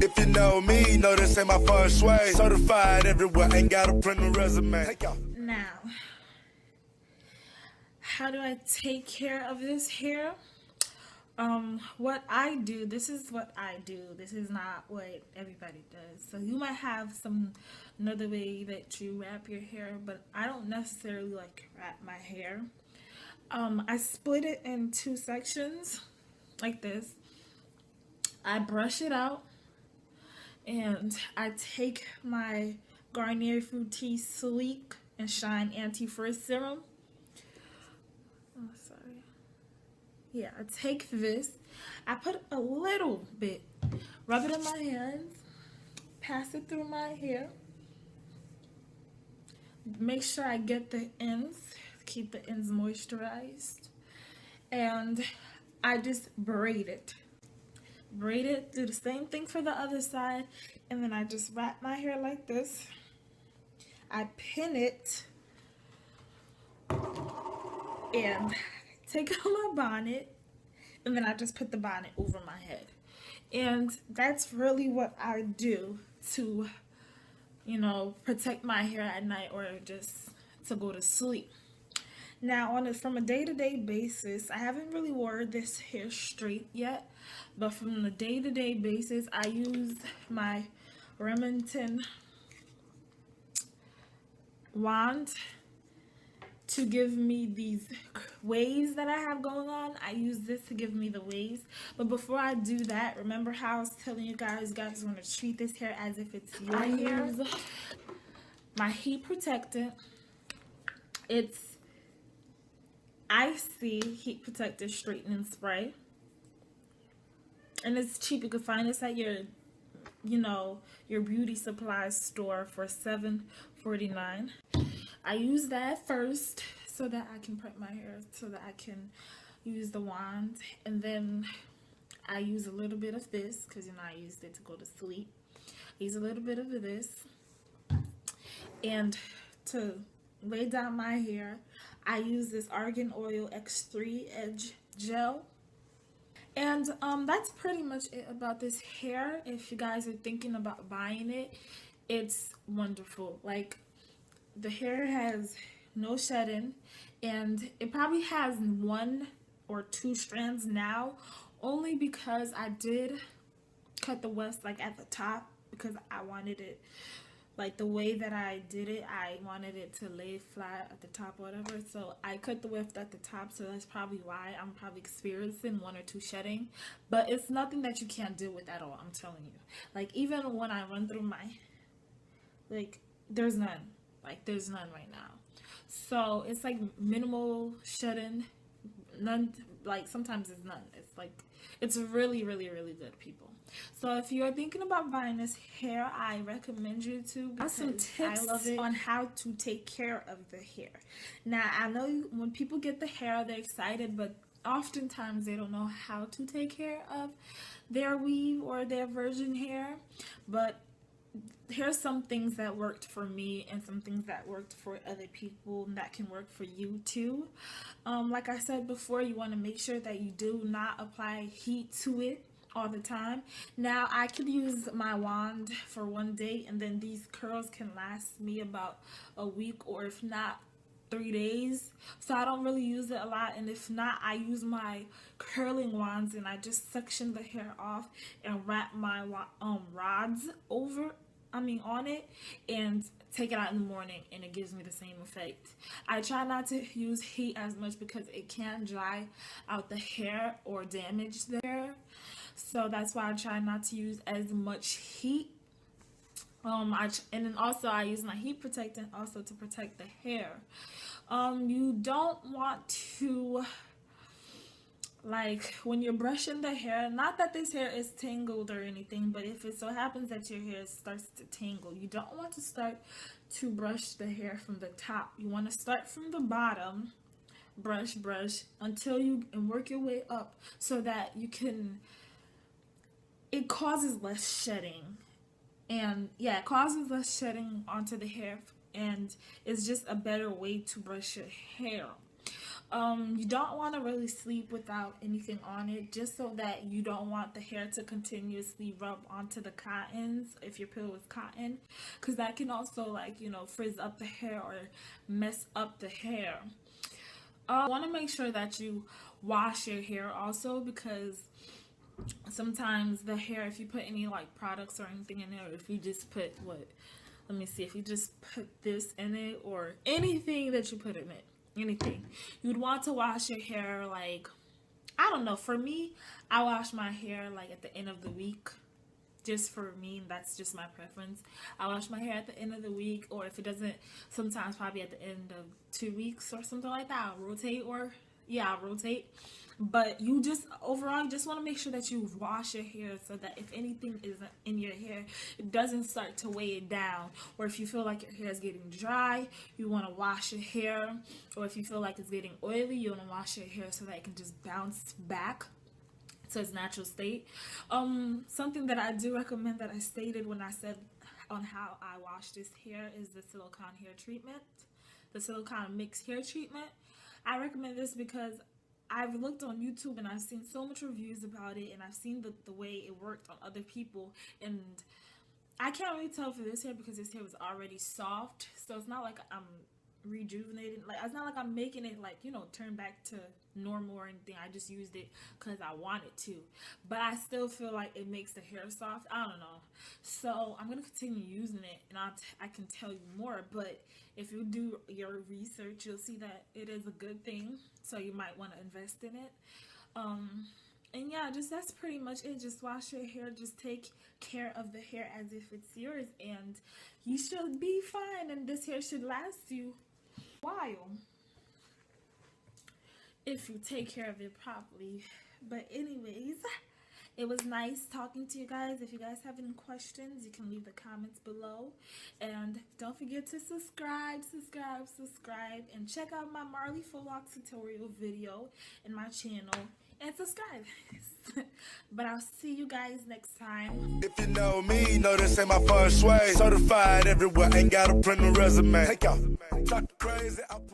If you know me, know this ain't my feng shui. Certified everywhere, ain't got a print a resume. Now, how do I take care of this hair? What I do, this is what I do. This is not what everybody does. So you might have another way that you wrap your hair, but I don't necessarily like wrap my hair. I split it in two sections like this. I brush it out and I take my Garnier Fructis Sleek and Shine Anti-Frizz Serum. Oh, sorry. Yeah, I take this. I put a little bit, rub it in my hands, pass it through my hair. Make sure I get the ends, keep the ends moisturized. And I just braid it. Braid it, do the same thing for the other side, and then I just wrap my hair like this. I pin it and take out my bonnet, and then I just put the bonnet over my head. And that's really what I do to, protect my hair at night or just to go to sleep. Now, from a day-to-day basis, I haven't really wore this hair straight yet, but from the day-to-day basis, I use my Remington wand to give me these waves that I have going on. I use this to give me the waves. But before I do that, remember how I was telling you guys want to treat this hair as if it's your hair? My heat protectant. It's Icy Heat Protector Straightening Spray. And it's cheap. You can find this at your beauty supply store for $7.49. I use that first so that I can prep my hair, so that I can use the wand. And then I use a little bit of this because I used it to go to sleep. I use a little bit of this. And to lay down my hair, I use this Argan Oil X3 Edge Gel. And that's pretty much it about this hair. If you guys are thinking about buying it, it's wonderful. Like, the hair has no shedding, and it probably has 1 or 2 strands now, only because I did cut the wefts like at the top, because I wanted it like the way that I did it. I wanted it to lay flat at the top or whatever, so I cut the weft at the top. So that's probably why I'm probably experiencing 1 or 2 shedding, but it's nothing that you can't deal with at all. I'm telling you, like, even when I run through my, like, there's none right now. So it's like minimal shedding, none. Like, sometimes it's none. It's like, it's really, really, really good, people. So if you're thinking about buying this hair, I recommend you to, because some tips on how to take care of the hair. Now, I know when people get the hair, they're excited, but oftentimes they don't know how to take care of their weave or their virgin hair. But here's some things that worked for me and some things that worked for other people that can work for you too. Like I said before, you want to make sure that you do not apply heat to it all the time. Now, I could use my wand for 1 day, and then these curls can last me about a week, or if not 3 days. So I don't really use it a lot, and if not, I use my curling wands and I just section the hair off and wrap my rods on it and take it out in the morning, and it gives me the same effect. I try not to use heat as much because it can dry out the hair or damage the hair. So that's why I try not to use as much heat. And then also I use my heat protectant also to protect the hair. You don't want to, like, when you're brushing the hair, not that this hair is tangled or anything, but if it so happens that your hair starts to tangle, you don't want to start to brush the hair from the top. You want to start from the bottom, brush until you work your way up, so that you can, it causes less shedding. And yeah, it causes less shedding onto the hair, and it's just a better way to brush your hair. You don't want to really sleep without anything on it, just so that you don't want the hair to continuously rub onto the cottons if your pillow is cotton, because that can also, like, you know, frizz up the hair or mess up the hair. You want to make sure that you wash your hair also, because sometimes the hair, if you put any like products or anything in there, if you just put let me see, if you just put this in it or anything that you put in it, anything, you'd want to wash your hair, like, I don't know, for me, I wash my hair like at the end of the week. Just for me, that's just my preference. I wash my hair at the end of the week, or if it doesn't, sometimes probably at the end of 2 weeks or something like that. I'll rotate, I'll rotate. But you just, overall, you just want to make sure that you wash your hair so that if anything isn't in your hair, it doesn't start to weigh it down. Or if you feel like your hair is getting dry, you want to wash your hair. Or if you feel like it's getting oily, you want to wash your hair so that it can just bounce back to its natural state. Something that I do recommend that I stated when I said on how I wash this hair is the silicone hair treatment, the silicone mixed hair treatment. I recommend this because I've looked on YouTube and I've seen so much reviews about it, and I've seen the way it worked on other people, and I can't really tell for this hair because this hair was already soft, so it's not like I'm rejuvenating, like it's not like I'm making it, like, you know, turn back to normal or anything. I just used it because I wanted to, but I still feel like it makes the hair soft. I don't know, so I'm gonna continue using it, and I can tell you more. But if you do your research, you'll see that it is a good thing, so you might want to invest in it. And yeah, just that's pretty much it. Just wash your hair, just take care of the hair as if it's yours, and you should be fine, and this hair should last you a while if you take care of it properly. But anyways, it was nice talking to you guys. If you guys have any questions, you can leave the comments below, and don't forget to subscribe, and check out my Marley Full Locks tutorial video in my channel, and subscribe. But I'll see you guys next time. If you know me, know this ain't my feng shui. Certified everywhere, ain't got a print a resume. Take out, talk crazy.